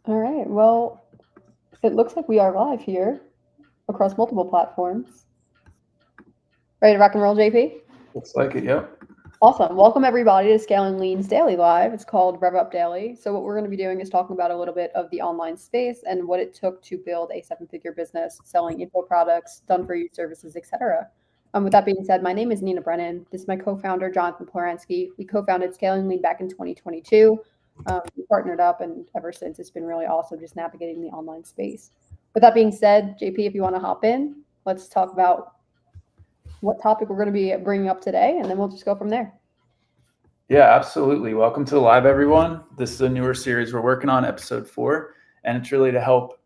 All right. Well, it looks like we are live here across multiple platforms. Ready to rock and roll, JP? Looks like it, yep. Awesome. Welcome everybody to Scaling Lean's Daily Live. It's called RevUp Daily. So what we're going to be doing is talking about a little bit of the online space and what it took to build a seven-figure business selling info products, done for you services, etc. With that being said, my name is Nina Brennan. This is my co-founder, Jonathan Poransky. We co-founded Scaling Lean back in 2022. We partnered up, and ever since it's been really awesome just navigating the online space. With that being said, JP, if you want to hop in, let's talk about what topic we're going to be bringing up today, and then we'll just go from there. Yeah, absolutely. Welcome to the live, everyone. This is a newer series we're working on, episode 4, and it's really to help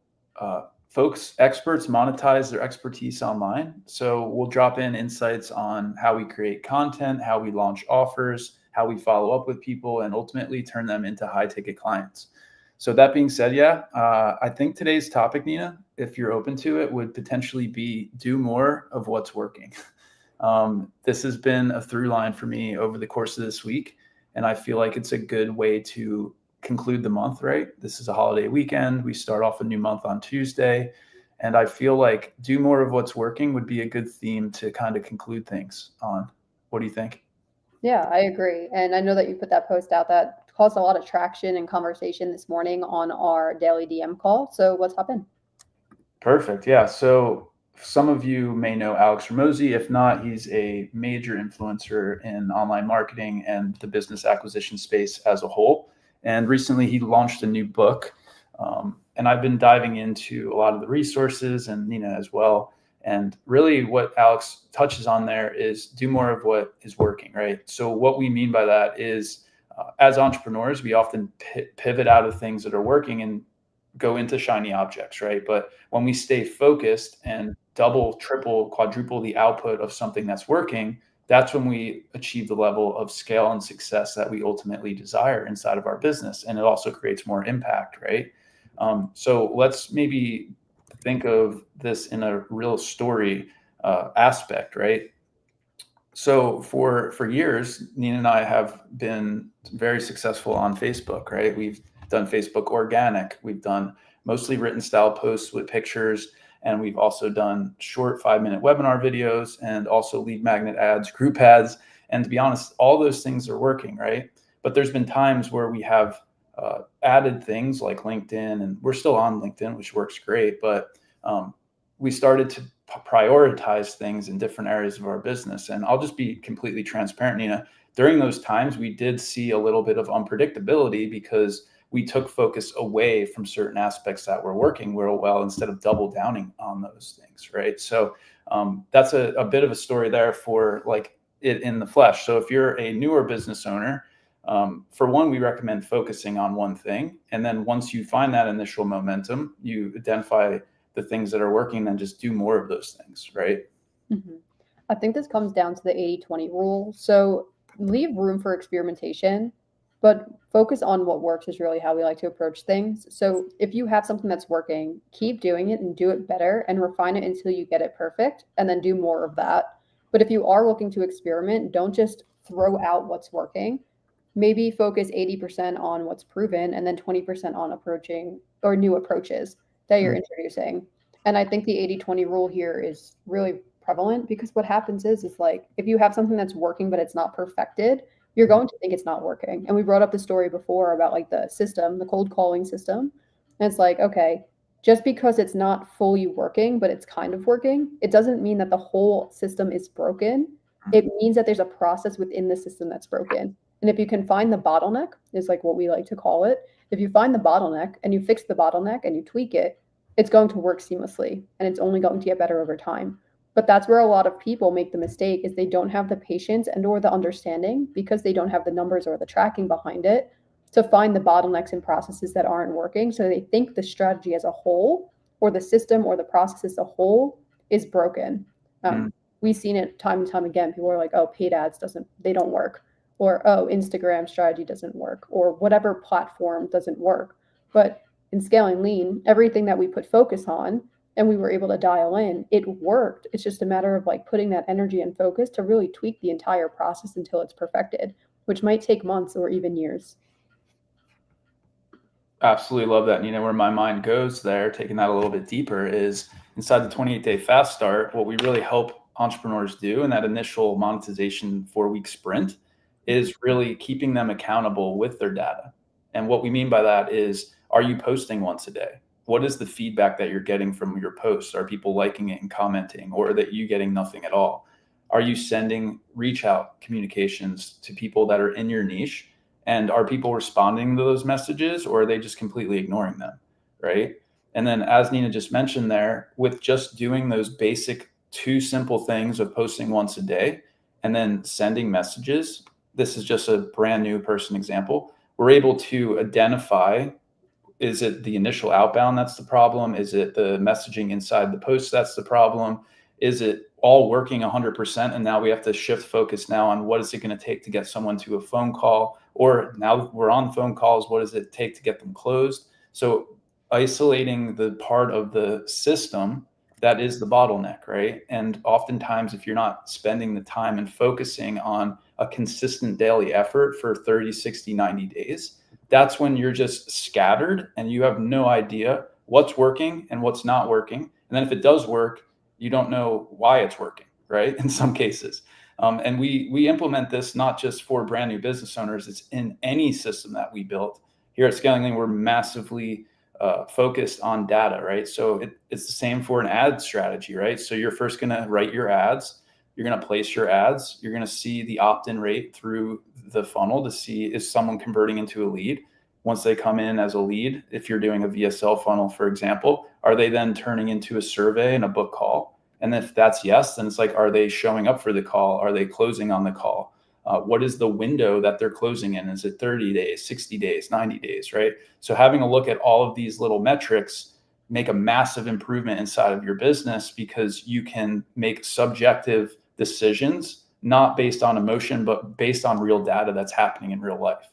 experts monetize their expertise online. So we'll drop in insights on how we create content, how we launch offers, how we follow up with people, and ultimately turn them into high-ticket clients. So that being said, I think today's topic, Nina, if you're open to it, would potentially be do more of what's working. This has been a through line for me over the course of this week, and I feel like it's a good way to conclude the month, right? This is a holiday weekend. We start off a new month on Tuesday, and I feel like do more of what's working would be a good theme to kind of conclude things on. What do you think? Yeah, I agree. And I know that you put that post out that caused a lot of traction and conversation this morning on our daily DM call. So let's hop in. Perfect. Yeah. So some of you may know Alex Ramosi. If not, he's a major influencer in online marketing and the business acquisition space as a whole. And recently he launched a new book. And I've been diving into a lot of the resources, and Nina as well. And really what Alex touches on there is do more of what is working, right? So what we mean by that is as entrepreneurs, we often pivot out of things that are working and go into shiny objects, right? But when we stay focused and double, triple, quadruple the output of something that's working, that's when we achieve the level of scale and success that we ultimately desire inside of our business. And it also creates more impact, right? So let's maybe think of this in a real story aspect, right? So for years, Nina and I have been very successful on Facebook, right? We've done Facebook organic. We've done mostly written style posts with pictures, and we've also done short 5-minute webinar videos and also lead magnet ads, group ads. And to be honest, all those things are working, right? But there's been times where we have added things like LinkedIn, and we're still on LinkedIn, which works great, but we started to prioritize things in different areas of our business. And I'll just be completely transparent, Nina. During those times, we did see a little bit of unpredictability because we took focus away from certain aspects that were working real well instead of double downing on those things, right? So that's a bit of a story there for like it in the flesh. So if you're a newer business owner, for one, we recommend focusing on one thing. And then once you find that initial momentum, you identify the things that are working, then just do more of those things, right? Mhm. I think this comes down to the 80-20 rule. So leave room for experimentation, but focus on what works is really how we like to approach things. So if you have something that's working, keep doing it and do it better and refine it until you get it perfect and then do more of that. But if you are looking to experiment, don't just throw out what's working. Maybe focus 80% on what's proven and then 20% on approaching or new approaches that you're Mm. introducing. And I think the 80-20 rule here is really prevalent because what happens is like if you have something that's working but it's not perfected, you're going to think it's not working. And we brought up the story before about like the system, the cold calling system. And it's like, okay, just because it's not fully working, but it's kind of working, it doesn't mean that the whole system is broken. It means that there's a process within the system that's broken. And if you can find the bottleneck, is like what we like to call it. If you find the bottleneck and you fix the bottleneck and you tweak it, it's going to work seamlessly and it's only going to get better over time. But that's where a lot of people make the mistake is they don't have the patience and or the understanding because they don't have the numbers or the tracking behind it to find the bottlenecks and processes that aren't working. So they think the strategy as a whole or the system or the process as a whole is broken. Mm. We've seen it time and time again. People are like, oh, paid ads they don't work, or oh, Instagram strategy doesn't work, or whatever platform doesn't work. But in scaling lean, everything that we put focus on and we were able to dial in, it worked. It's just a matter of like putting that energy and focus to really tweak the entire process until it's perfected, which might take months or even years. Absolutely love that. And where my mind goes there, taking that a little bit deeper, is inside the 28-day fast start, what we really help entrepreneurs do in that initial monetization 4-week sprint is really keeping them accountable with their data. And what we mean by that is, are you posting once a day? What is the feedback that you're getting from your posts? Are people liking it and commenting, or are you getting nothing at all? Are you sending reach out communications to people that are in your niche? And are people responding to those messages, or are they just completely ignoring them? Right. And then, as Nina just mentioned there, with just doing those basic two simple things of posting once a day and then sending messages, this is just a brand new person example. We're able to identify, is it the initial outbound that's the problem? Is it the messaging inside the post that's the problem? Is it all working 100%? And now we have to shift focus now on what is it going to take to get someone to a phone call? Or now we're on phone calls, what does it take to get them closed? So isolating the part of the system that is the bottleneck, right? And oftentimes, if you're not spending the time and focusing on a consistent daily effort for 30, 60, 90 days, that's when you're just scattered and you have no idea what's working and what's not working. And then if it does work, you don't know why it's working, right? In some cases. And we implement this not just for brand new business owners, it's in any system that we built. Here at Scaling Lean, we're massively focused on data, right? So it's the same for an ad strategy, right? So you're first going to write your ads. You're going to place your ads. You're going to see the opt-in rate through the funnel to see, is someone converting into a lead? Once they come in as a lead, if you're doing a VSL funnel, for example, are they then turning into a survey and a book call? And if that's yes, then it's like, are they showing up for the call? Are they closing on the call? What is the window that they're closing in? Is it 30 days, 60 days, 90 days, right? So having a look at all of these little metrics make a massive improvement inside of your business, because you can make subjective decisions, not based on emotion, but based on real data that's happening in real life.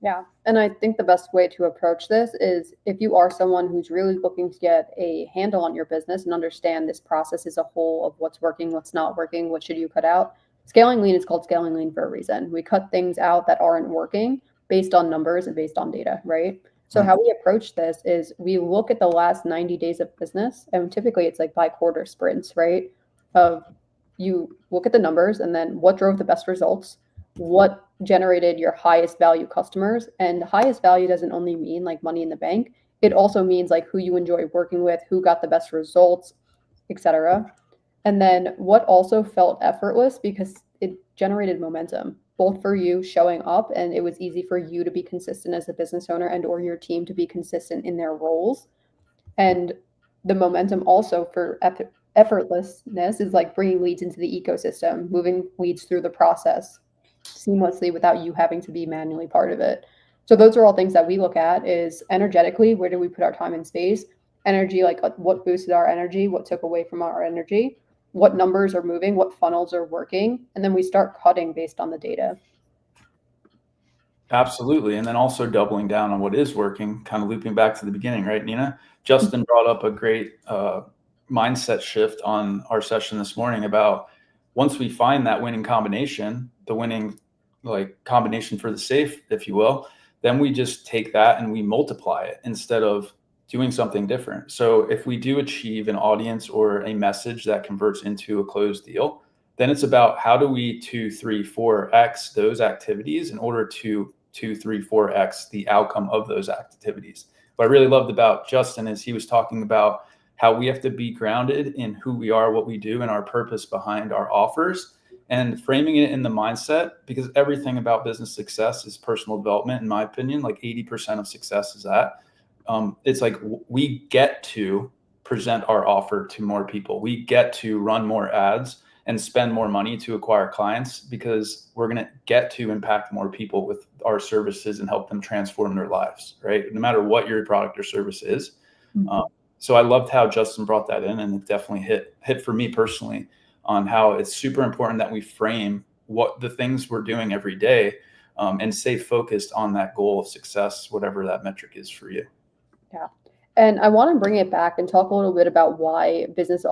Yeah. And I think the best way to approach this is, if you are someone who's really looking to get a handle on your business and understand this process as a whole of what's working, what's not working, what should you cut out. Scaling Lean is called Scaling Lean for a reason. We cut things out that aren't working based on numbers and based on data, right? So how we approach this is, we look at the last 90 days of business, and typically it's like by quarter sprints, right? Of, you look at the numbers and then what drove the best results, what generated your highest value customers. And highest value doesn't only mean like money in the bank. It also means like who you enjoy working with, who got the best results, etc. And then what also felt effortless, because it generated momentum, both for you showing up, and it was easy for you to be consistent as a business owner, and or your team to be consistent in their roles. And the momentum also for effortlessness is like bringing leads into the ecosystem, moving leads through the process seamlessly without you having to be manually part of it. So those are all things that we look at: is energetically, where do we put our time and space? Energy, like what boosted our energy, what took away from our energy, what numbers are moving, what funnels are working, and then we start cutting based on the data. Absolutely. And then also doubling down on what is working, kind of looping back to the beginning, right, Nina? Justin brought up a great mindset shift on our session this morning about, once we find that winning combination, the winning like combination for the safe, if you will, then we just take that and we multiply it instead of doing something different. So if we do achieve an audience or a message that converts into a closed deal, then it's about how do we 2, 3, 4x those activities in order to 2, 3, 4x the outcome of those activities. What I really loved about Justin is he was talking about how we have to be grounded in who we are, what we do, and our purpose behind our offers, and framing it in the mindset, because everything about business success is personal development, in my opinion. Like 80% of success is that. It's like we get to present our offer to more people. We get to run more ads and spend more money to acquire clients, because we're going to get to impact more people with our services and help them transform their lives, right? No matter what your product or service is. Mm-hmm. So I loved how Justin brought that in, and it definitely hit for me personally on how it's super important that we frame what the things we're doing every day, and stay focused on that goal of success, whatever that metric is for you. Yeah. And I want to bring it back and talk a little bit about why businesses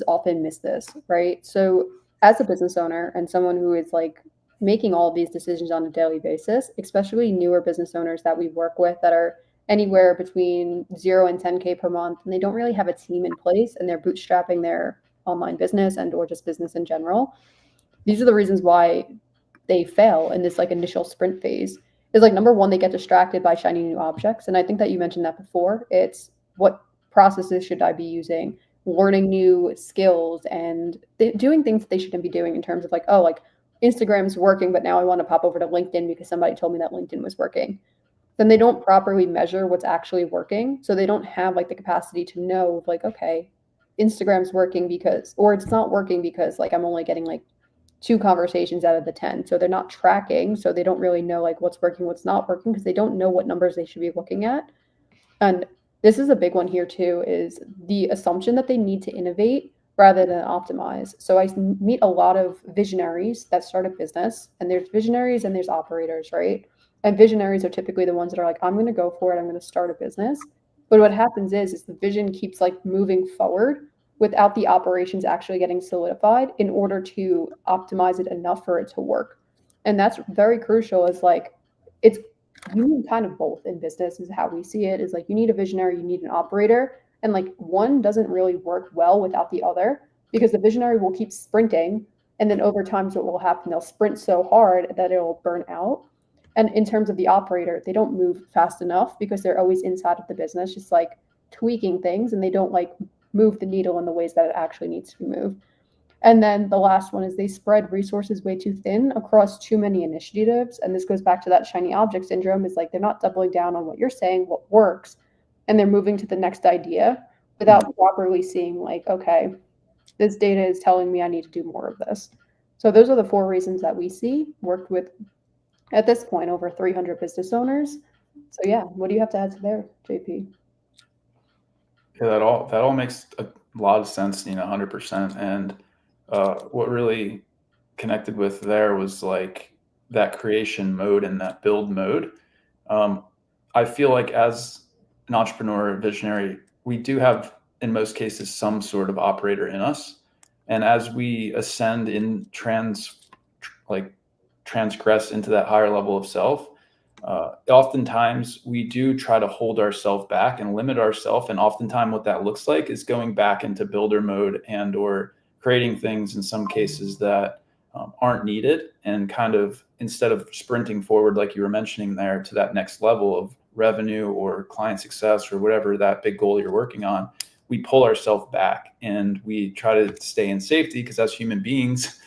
often miss this, right? So as a business owner and someone who is like making all of these decisions on a daily basis, especially newer business owners that we work with that are anywhere between 0 and 10K per month, and they don't really have a team in place and they're bootstrapping their online business and or just business in general. These are the reasons why they fail in this like initial sprint phase. Is like number one, they get distracted by shiny new objects. And I think that you mentioned that before. It's what processes should I be using, learning new skills and doing things that they shouldn't be doing in terms of like, oh, like Instagram's working, but now I want to pop over to LinkedIn because somebody told me that LinkedIn was working. Then they don't properly measure what's actually working. So they don't have like the capacity to know like, okay, Instagram's working because, or it's not working because like I'm only getting like 2 conversations out of the 10. So they're not tracking. So they don't really know like what's working, what's not working because they don't know what numbers they should be looking at. And this is a big one here too, is the assumption that they need to innovate rather than optimize. So I meet a lot of visionaries that start a business, and there's visionaries and there's operators, right? And visionaries are typically the ones that are like, I'm going to go for it. I'm going to start a business. But what happens is the vision keeps like moving forward without the operations actually getting solidified in order to optimize it enough for it to work. And that's very crucial is like, it's you need kind of both in business is how we see it is like you need a visionary, you need an operator, and like one doesn't really work well without the other because the visionary will keep sprinting and then over time so what will happen they'll sprint so hard that it'll burn out. And in terms of the operator, they don't move fast enough because they're always inside of the business just like tweaking things and they don't like move the needle in the ways that it actually needs to be moved. And then the last one is they spread resources way too thin across too many initiatives. And this goes back to that shiny object syndrome is like they're not doubling down on what you're saying, what works, and they're moving to the next idea without properly seeing like, okay, this data is telling me I need to do more of this. So those are the 4 reasons that we see worked with at this point over 300 business owners. So yeah, what do you have to add to there, JP? Yeah, that all makes a lot of sense, 100%. And what really connected with there was like that creation mode and that build mode. Um, I feel like as an entrepreneur, visionary, we do have, in most cases, some sort of operator in us. And as we ascend in transgress into that higher level of self, oftentimes we do try to hold ourselves back and limit ourselves. And oftentimes what that looks like is going back into builder mode and or creating things in some cases that aren't needed, and kind of instead of sprinting forward, like you were mentioning there, to that next level of revenue or client success or whatever that big goal you're working on, we pull ourselves back and we try to stay in safety because as human beings,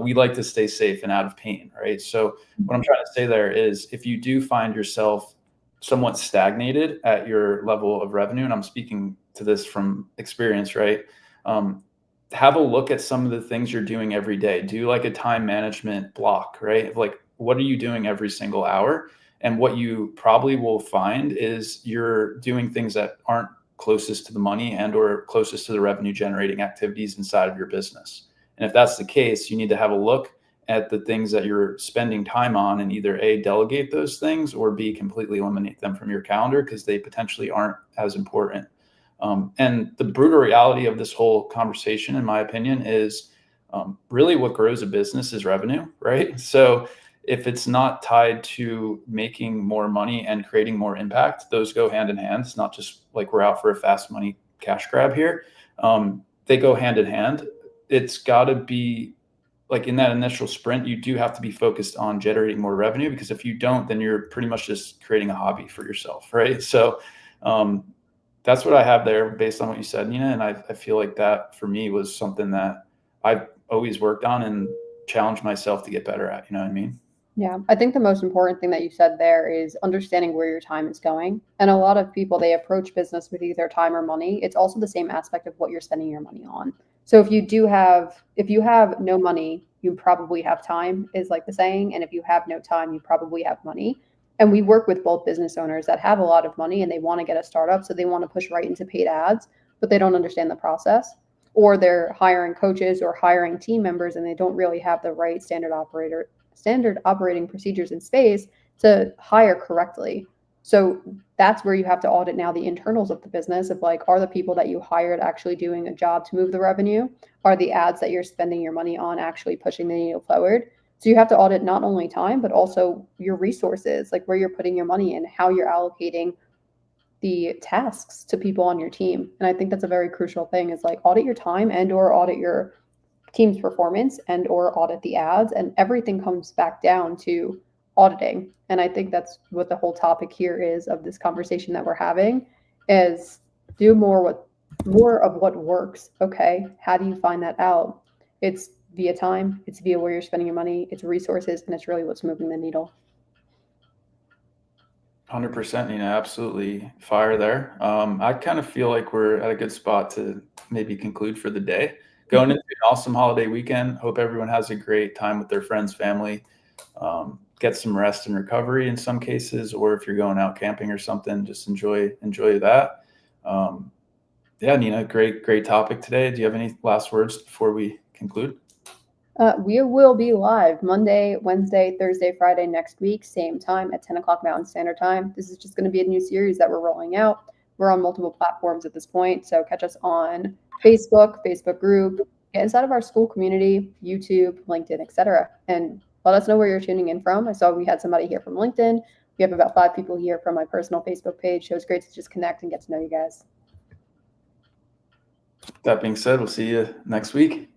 we like to stay safe and out of pain, right? So what I'm trying to say there is if you do find yourself somewhat stagnated at your level of revenue, and I'm speaking to this from experience, right? Have a look at some of the things you're doing every day. Do like a time management block, right? Like, what are you doing every single hour? And what you probably will find is you're doing things that aren't closest to the money and or closest to the revenue generating activities inside of your business. And if that's the case, you need to have a look at the things that you're spending time on and either A, delegate those things, or B, completely eliminate them from your calendar because they potentially aren't as important. And the brutal reality of this whole conversation, in my opinion, is really what grows a business is revenue, right? So if it's not tied to making more money and creating more impact, those go hand in hand. It's not just like we're out for a fast money cash grab here. They go hand in hand. It's got to be like in that initial sprint, you do have to be focused on generating more revenue, because if you don't, then you're pretty much just creating a hobby for yourself, right? So that's what I have there based on what you said, Nina. And I feel like that for me was something that I've always worked on and challenged myself to get better at. You know what I mean? Yeah, I think the most important thing that you said there is understanding where your time is going. And a lot of people, they approach business with either time or money. It's also the same aspect of what you're spending your money on. So if you have no money, you probably have time, is like the saying. And if you have no time, you probably have money. And we work with both business owners that have a lot of money and they want to get a startup. So they want to push right into paid ads, but they don't understand the process. Or they're hiring coaches or hiring team members and they don't really have the right standard operating procedures in space to hire correctly. So that's where you have to audit now the internals of the business of like, are the people that you hired actually doing a job to move the revenue? Are the ads that you're spending your money on actually pushing the needle forward? So you have to audit not only time, but also your resources, like where you're putting your money and how you're allocating the tasks to people on your team. And I think that's a very crucial thing is like audit your time and or audit your team's performance and or audit the ads, and everything comes back down to auditing. And I think that's what the whole topic here is of this conversation that we're having is do more of what works. Okay, how do you find that out? It's via time, it's via where you're spending your money, it's resources, and it's really what's moving the needle. 100%, absolutely fire there. I kind of feel like we're at a good spot to maybe conclude for the day. Going into an awesome holiday weekend. Hope everyone has a great time with their friends, family. Get some rest and recovery in some cases, or if you're going out camping or something, just enjoy that. Yeah, Nina, great topic today. Do you have any last words before we conclude? We will be live Monday, Wednesday, Thursday, Friday next week, same time at 10 o'clock Mountain Standard Time. This is just going to be a new series that we're rolling out. We're on multiple platforms at this point, so catch us on Facebook group, get inside of our school community, YouTube, LinkedIn, etc. And let us know where you're tuning in from. I saw we had somebody here from LinkedIn. We have about 5 people here from my personal Facebook page, so it's great to just connect and get to know you guys. That being said, we'll see you next week.